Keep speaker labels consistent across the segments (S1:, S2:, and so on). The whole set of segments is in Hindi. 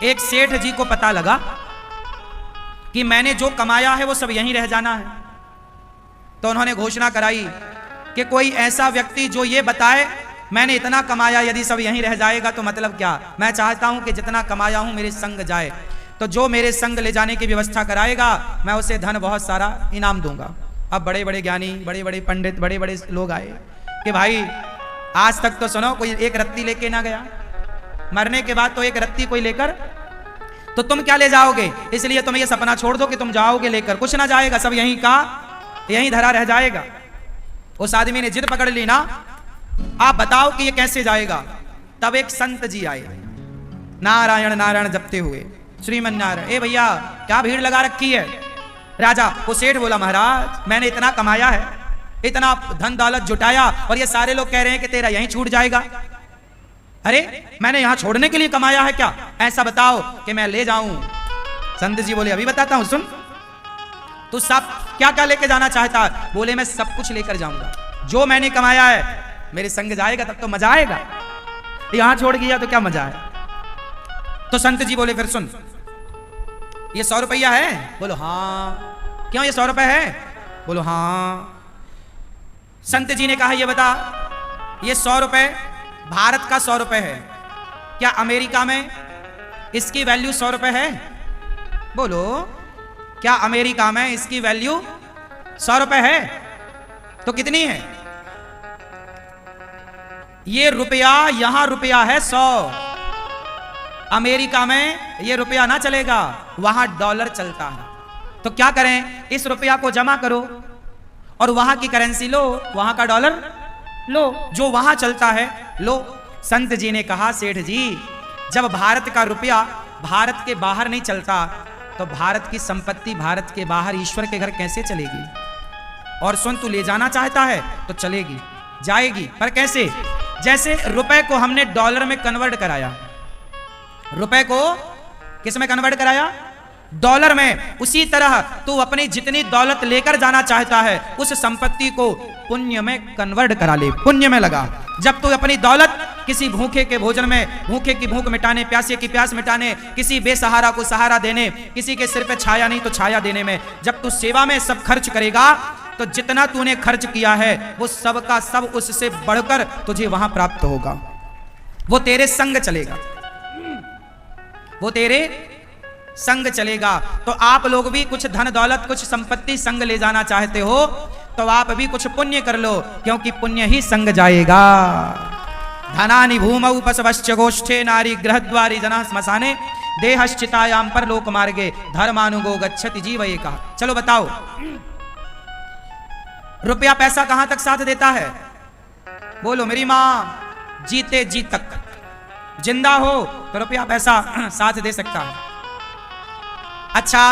S1: एक सेठ जी को पता लगा कि मैंने जो कमाया है वो सब यहीं रह जाना है, तो उन्होंने घोषणा कराई कि कोई ऐसा व्यक्ति जो ये बताए मैंने इतना कमाया यदि सब यहीं रह जाएगा तो मतलब क्या, मैं चाहता हूं कि जितना कमाया हूं मेरे संग जाए, तो जो मेरे संग ले जाने की व्यवस्था कराएगा मैं उसे धन बहुत सारा इनाम दूंगा। अब बड़े बड़े ज्ञानी, बड़े बड़े पंडित, बड़े बड़े लोग आए कि भाई आज तक तो सुनो कोई एक रत्ती लेके ना गया, मरने के बाद तो एक रत्ती कोई लेकर, तो तुम क्या ले जाओगे, इसलिए तुम ये सपना छोड़ दो कि तुम जाओगे लेकर, कुछ ना जाएगा, सब यहीं का यहीं धरा रह जाएगा। उस आदमी ने जिद पकड़ ली ना, आप बताओ कि ये कैसे जाएगा। तब एक संत जी आए, नारायण नारायण जपते हुए, श्रीमन नारायण। ए भैया क्या भीड़ लगा रखी है। राजा वो सेठ बोला, महाराज मैंने इतना कमाया है, इतना धन दौलत जुटाया और ये सारे लोग कह रहे हैं कि तेरा यहीं छूट जाएगा। अरे मैंने यहां छोड़ने के लिए कमाया है क्या, ऐसा बताओ कि मैं ले जाऊं। संत जी बोले, अभी बताता हूं, सुन। तू सब क्या क्या लेके जाना चाहता है। बोले, मैं सब कुछ लेकर जाऊंगा, जो मैंने कमाया है मेरे संग जाएगा तब तो मजा आएगा, यहां छोड़ गया तो क्या मजा है। तो संत जी बोले, फिर सुन, ये 100 रुपया है। बोलो हाँ। क्यों ये 100 रुपए है। बोलो हाँ। संत जी ने कहा, ये बता, ये 100 रुपए भारत का 100 रुपए है, क्या अमेरिका में इसकी वैल्यू 100 रुपए है। बोलो, क्या अमेरिका में इसकी वैल्यू 100 रुपए है। तो कितनी है। ये रुपया, यहां रुपया है 100, अमेरिका में ये रुपया ना चलेगा, वहां डॉलर चलता है। तो क्या करें, इस रुपया को जमा करो और वहां की करेंसी लो, वहां का डॉलर लो, जो वहां चलता है लो। संत जी ने कहा, सेठ जी जब भारत का रुपया भारत के बाहर नहीं चलता तो भारत की संपत्ति भारत के बाहर ईश्वर के घर कैसे चलेगी। और सुन, तू ले जाना चाहता है तो चलेगी, जाएगी, पर कैसे। जैसे रुपए को हमने डॉलर में कन्वर्ट कराया, रुपए को किस में कन्वर्ट कराया, डॉलर में, उसी तरह तू अपनी जितनी दौलत लेकर जाना चाहता है उस संपत्ति को पुण्य में कन्वर्ट करा ले, पुण्य में लगा। जब तू अपनी दौलत किसी भूखे के भोजन में, भूखे की भूख मिटाने, प्यासे की प्यास मिटाने, किसी बेसहारा को सहारा देने, किसी के सिर पे छाया नहीं तो छाया देने में, जब तू सेवा में सब खर्च करेगा तो जितना तूने खर्च किया है वो सब का सब उससे बढ़कर तुझे वहां प्राप्त होगा, वो तेरे संग चलेगा, वो तेरे संग चलेगा। तो आप लोग भी कुछ धन दौलत, कुछ संपत्ति संग ले जाना चाहते हो तो आप भी कुछ पुण्य कर लो, क्योंकि पुण्य ही संग जाएगा। धनानि भूमौ पशवश्च गोष्ठे नारी गृहद्वारी जना श्मशाने देहश्चितायाम परलोक मार्गे धर्मानुगो गच्छति जीव एका। चलो बताओ, रुपया पैसा कहां तक साथ देता है। बोलो मेरी मां जीते जी तक, जिंदा हो तो रुपया पैसा साथ दे सकता है। अच्छा,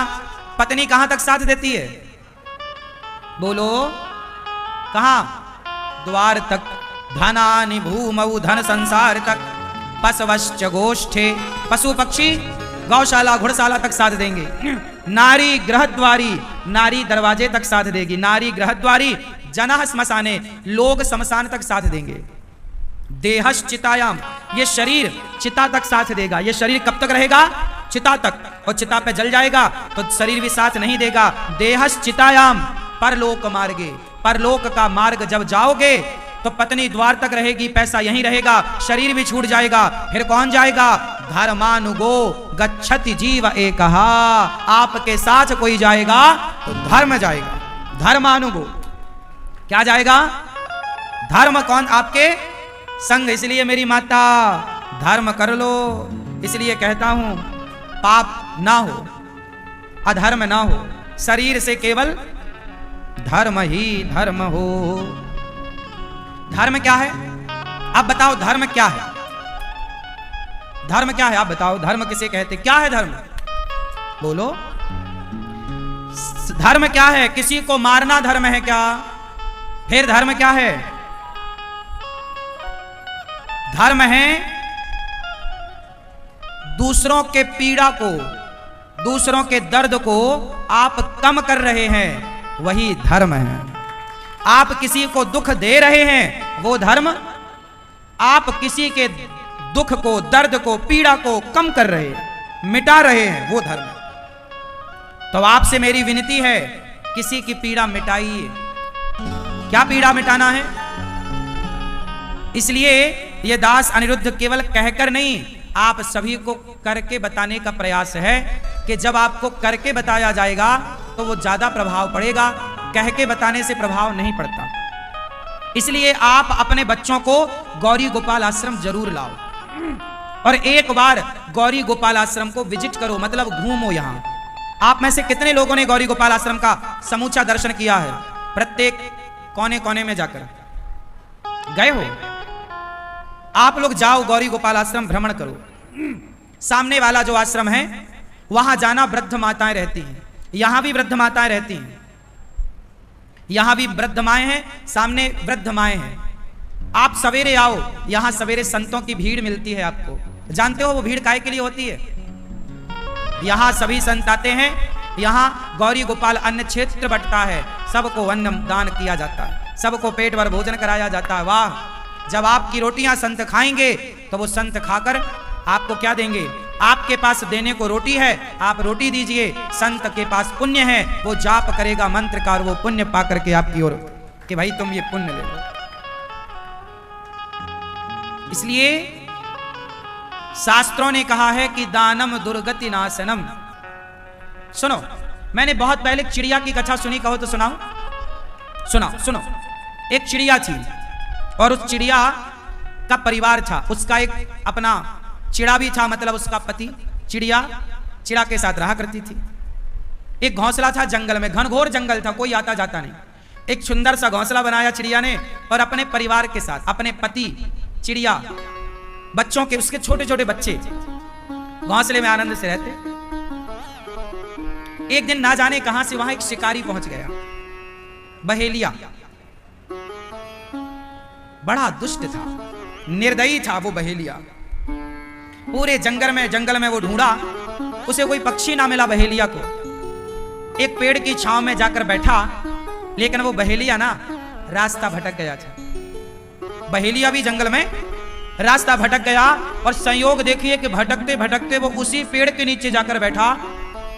S1: पत्नी कहां तक साथ देती है। बोलो कहां, द्वार तक। धनानि भूमौ, धन संसार तक। पशवश्च गोष्ठे, पशु पक्षी गौशाला घुड़शाला तक साथ देंगे। नारी गृहद्वारी, नारी दरवाजे तक साथ देगी। नारी गृहद्वारी जनः श्मशाने, लोग शमशान तक साथ देंगे। देहश्चितायाम, ये शरीर चिता तक साथ देगा। ये शरीर कब तक रहेगा, चिता तक, और चिता पे जल जाएगा तो शरीर भी साथ नहीं देगा। देहश्चितायाम परलोक मार्गे, परलोक का मार्ग जब जाओगे तो पत्नी द्वार तक रहेगी, पैसा यहीं रहेगा, शरीर भी छूट जाएगा, फिर कौन जाएगा। धर्मानुगो गच्छति जीव एकहा, आपके साथ कोई जाएगा तो धर्म जाएगा। धर्मानुगो क्या जाएगा, धर्म। कौन, आपके संग। इसलिए मेरी माता धर्म कर लो, इसलिए कहता हूं पाप ना हो, अधर्म ना हो, शरीर से केवल धर्म ही धर्म हो। धर्म क्या है, आप बताओ, धर्म क्या है। धर्म क्या है, आप बताओ, धर्म किसे कहते, क्या है धर्म। बोलो, धर्म क्या है। किसी को मारना धर्म है क्या। फिर धर्म क्या है, धर्म है दूसरों के पीड़ा को, दूसरों के दर्द को आप कम कर रहे हैं, वही धर्म है। आप किसी को दुख दे रहे हैं वो धर्म, आप किसी के दुख को, दर्द को, पीड़ा को कम कर रहे हैं मिटा रहे हैं वो धर्म। तो आपसे मेरी विनती है, किसी की पीड़ा मिटाइए। क्या पीड़ा मिटाना है? इसलिए ये दास अनिरुद्ध केवल कहकर नहीं, आप सभी को करके बताने का प्रयास है कि जब आपको करके बताया जाएगा तो वो ज्यादा प्रभाव पड़ेगा, कह के बताने से प्रभाव नहीं पड़ता। इसलिए आप अपने बच्चों को गौरी गोपाल आश्रम जरूर लाओ और एक बार गौरी गोपाल आश्रम को विजिट करो, मतलब घूमो। यहां आप में से कितने लोगों ने गौरी गोपाल आश्रम का समूचा दर्शन किया है? प्रत्येक कोने कोने में जाकर गए हो? आप लोग जाओ, गौरी गोपाल आश्रम भ्रमण करो। सामने वाला जो आश्रम है वहां जाना, वृद्ध माताएं रहती हैं, यहां भी वृद्ध माताएं रहती हैं, यहां भी वृद्ध माएं हैं, सामने वृद्ध माएं हैं। आप सवेरे आओ, यहां सवेरे संतों की भीड़ मिलती है आपको। जानते हो वो भीड़ काहे के लिए होती है? यहां सभी संत आते हैं, यहां गौरी गोपाल अन्न क्षेत्र बंटता है, सबको अन्न दान किया जाता है, सबको पेट भर भोजन कराया जाता है। वाह! जब आपकी रोटियां संत खाएंगे तो वो संत खाकर आपको क्या देंगे? आपके पास देने को रोटी है, आप रोटी दीजिए। संत के पास पुण्य है, वो जाप करेगा मंत्र का और वो पुण्य पा करके आपकी ओर कि भाई तुम ये पुण्य ले लो। इसलिए शास्त्रों ने कहा है कि दानम दुर्गति नाशनम। सुनो, मैंने बहुत पहले चिड़िया की कथा सुनी, कहो तो सुनाओ। सुनो। एक चिड़िया थी और उस चिड़िया का परिवार था, उसका एक अपना चिड़ा भी था, मतलब उसका पति। चिड़ा के साथ रहा करती थी। एक घोंसला था जंगल में, घनघोर जंगल था, कोई आता जाता नहीं। एक सुंदर सा घोंसला बनाया चिड़िया ने और अपने परिवार के साथ, अपने पति, चिड़िया, बच्चों के, उसके छोटे छोटे बच्चे घोंसले में आनंद से रहते। एक दिन ना जाने कहां से वहां एक शिकारी पहुंच गया, बहेलिया। बड़ा दुष्ट था, निर्दयी था वो बहेलिया। पूरे जंगल में वो ढूंढा, उसे कोई पक्षी ना मिला बहेलिया को। एक पेड़ की छांव में जाकर बैठा, लेकिन वो बहेलिया ना रास्ता भटक गया था। बहेलिया भी जंगल में रास्ता भटक गया और संयोग देखिए कि भटकते भटकते वो उसी पेड़ के नीचे जाकर बैठा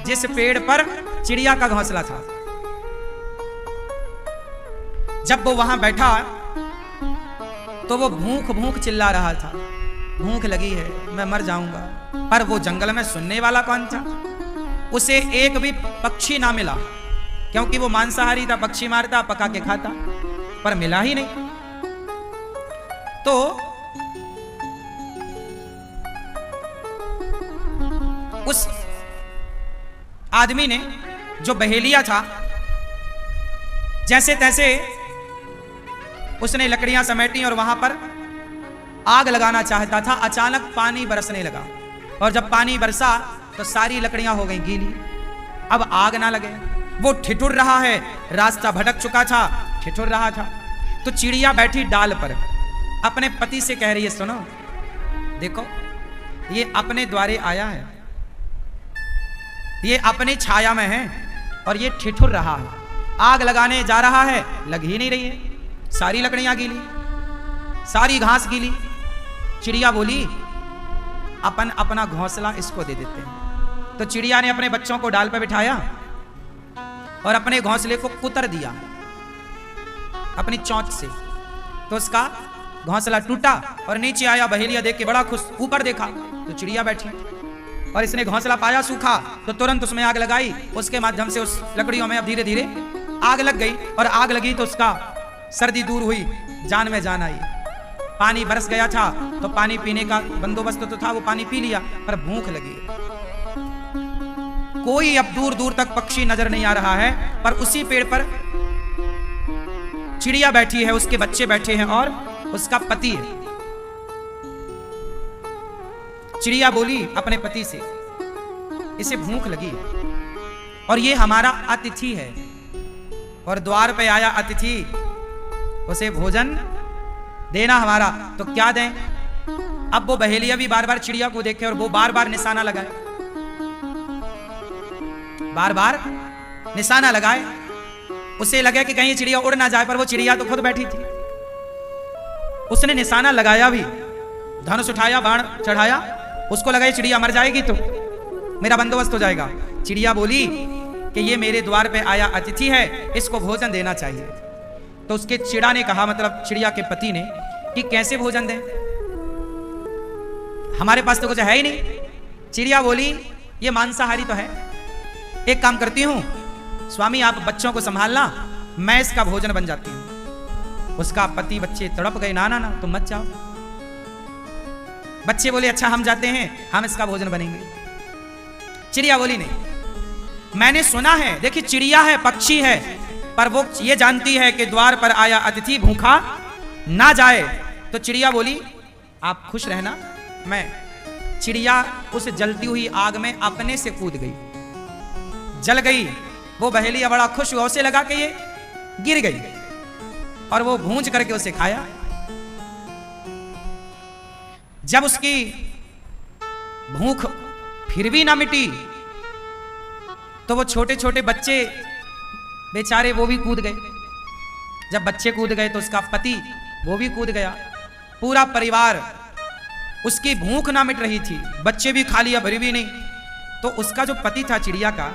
S1: जिस पेड़ पर चिड़िया का घोंसला था। जब वो वहां बैठा तो वो भूख चिल्ला रहा था, भूख लगी है, मैं मर जाऊंगा। पर वो जंगल में सुनने वाला कौन था? उसे एक भी पक्षी ना मिला, क्योंकि वो मांसाहारी था, पक्षी मारता, पका के खाता, पर मिला ही नहीं। तो उस आदमी ने, जो बहेलिया था, जैसे तैसे उसने लकड़ियां समेटी और वहां पर आग लगाना चाहता था। अचानक पानी बरसने लगा और जब पानी बरसा तो सारी लकड़ियां हो गई गीली। अब आग ना लगे, वो ठिठुर रहा है, रास्ता भटक चुका था, ठिठुर रहा था। तो चिड़िया बैठी डाल पर अपने पति से कह रही है, सुनो देखो, ये अपने द्वारे आया है, ये अपनी छाया में है और ये ठिठुर रहा है, आग लगाने जा रहा है, लग ही नहीं रही है, सारी लकड़ियां गीली, सारी घास गीली। चिड़िया बोली, अपन अपना घोंसला इसको दे देते हैं। तो चिड़िया ने अपने बच्चों को डाल पर बिठाया और अपने घोंसले को कुतर दिया अपनी चोंच से। तो उसका घोंसला टूटा और नीचे आया। बहेलिया देख के बड़ा खुश, ऊपर देखा तो चिड़िया बैठी और इसने घोंसला पाया सूखा तो तुरंत उसमें आग लगाई। उसके माध्यम से उस लकड़ियों में अब धीरे धीरे आग लग गई और आग लगी तो उसका सर्दी दूर हुई, जान में जान आई। पानी बरस गया था तो पानी पीने का बंदोबस्त तो था, वो पानी पी लिया, पर भूख लगी। कोई अब दूर दूर तक पक्षी नजर नहीं आ रहा है, पर उसी पेड़ पर चिड़िया बैठी है, उसके बच्चे बैठे हैं और उसका पति है। चिड़िया बोली अपने पति से, इसे भूख लगी है और ये हमारा अतिथि है और द्वार पे आया अतिथि, उसे भोजन देना हमारा, तो क्या दें? अब वो बहेलिया भी बार बार चिड़िया को देखे और वो बार बार निशाना लगाए, बार बार निशाना लगाए। उसे लगे कि कहीं चिड़िया उड़ ना जाए, पर वो चिड़िया तो खुद बैठी थी। उसने निशाना लगाया भी, धनुष उठाया, बाण चढ़ाया, उसको लगा ये चिड़िया मर जाएगी तो मेरा बंदोबस्त हो जाएगा। चिड़िया बोली कि ये मेरे द्वार पे आया अतिथि है, इसको भोजन देना चाहिए। तो उसके चिड़ा ने कहा, मतलब चिड़िया के पति ने, कि कैसे भोजन दें, हमारे पास तो कुछ है ही नहीं। चिड़िया बोली ये मांसाहारी तो है, एक काम करती हूं स्वामी आप बच्चों को संभालना, मैं इसका भोजन बन जाती हूं। उसका पति बच्चे तड़प गए, ना ना ना तुम मत जाओ। बच्चे बोले अच्छा हम जाते हैं, हम इसका भोजन बनेंगे। चिड़िया बोली नहीं, मैंने सुना है, देखिए चिड़िया है, पक्षी है, पर वो ये जानती है कि द्वार पर आया अतिथि भूखा ना जाए। तो चिड़िया बोली आप खुश रहना, मैं। चिड़िया उस जलती हुई आग में अपने से कूद गई, जल गई। वो बहेलिया बड़ा खुश हुआ, उसे लगा कि ये गिर गई, और वो भूंज करके उसे खाया। जब उसकी भूख फिर भी ना मिटी, तो वो छोटे छोटे बच्चे बेचारे वो भी कूद गए। जब बच्चे कूद गए तो उसका पति वो भी कूद गया। पूरा परिवार, उसकी भूख ना मिट रही थी, बच्चे भी खा लिया, भरी भी नहीं। तो उसका जो पति था चिड़िया का,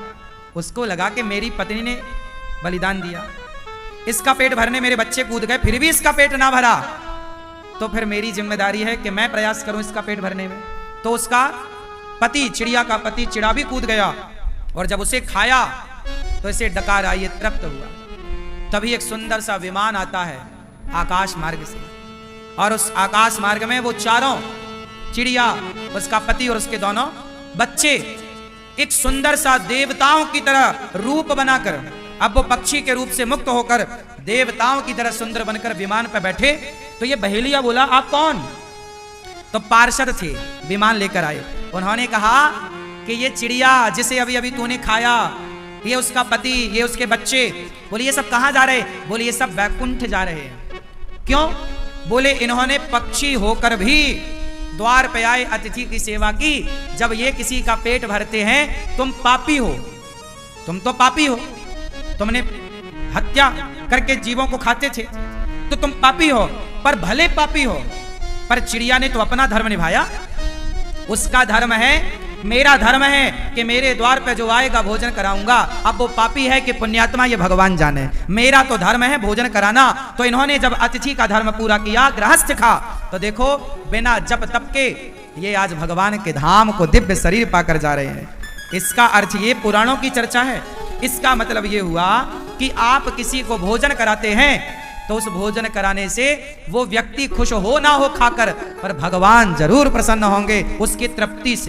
S1: उसको लगा कि मेरी पत्नी ने बलिदान दिया, इसका पेट भरने मेरे बच्चे कूद गए, फिर भी इसका पेट ना भरा, तो फिर मेरी जिम्मेदारी है कि मैं प्रयास करूं इसका पेट भरने में। तो उसका पति, चिड़िया का पति चिड़ा भी कूद गया, और जब उसे खाया तो इसे डकार आई, ये तृप्त हुआ। तभी एक सुंदर सा विमान आता है आकाश मार्ग से, और उस आकाश मार्ग में वो चारों, चिड़िया, उसका पति और उसके दोनों बच्चे, एक सुंदर सा देवताओं की तरह रूप बनाकर, अब वो पक्षी के रूप से मुक्त होकर देवताओं की तरह सुंदर बनकर विमान पर बैठे। तो ये बहेलिया बोला आप कौन? तो पार्षद थे, विमान लेकर आए। उन्होंने कहा कि ये चिड़िया जिसे अभी अभी तूने खाया, ये उसका पति, ये उसके बच्चे। बोले ये सब कहां जा रहे? बोले ये सब वैकुंठ जा रहे हैं। क्यों? बोले इन्होंने पक्षी होकर भी द्वार पे आए अतिथि की सेवा की। जब ये किसी का पेट भरते हैं, तुम पापी हो, तुम तो पापी हो, तुमने हत्या करके जीवों को खाते थे, तो तुम पापी हो, पर भले पापी हो, पर चिड़िया ने तो अपना धर्म निभाया। उसका धर्म है, मेरा धर्म है कि मेरे द्वार पे जो आएगा भोजन कराऊंगा। अब वो पापी है कि पुण्यात्मा, ये भगवान जाने। मेरा तो धर्म है भोजन कराना। तो इन्होंने जब अतिथि का धर्म पूरा किया, गृहस्थ खा, तो देखो बिना जप तप के ये आज भगवान के धाम को दिव्य शरीर पाकर जा रहे हैं। इसका अर्थ ये पुराणों की चर्चा है। इसका मतलब ये हुआ कि आप किसी को भोजन कराते हैं तो उस भोजन कराने से वो व्यक्ति खुश हो ना हो खाकर, पर भगवान जरूर प्रसन्न होंगे उसकी तृप्ति से।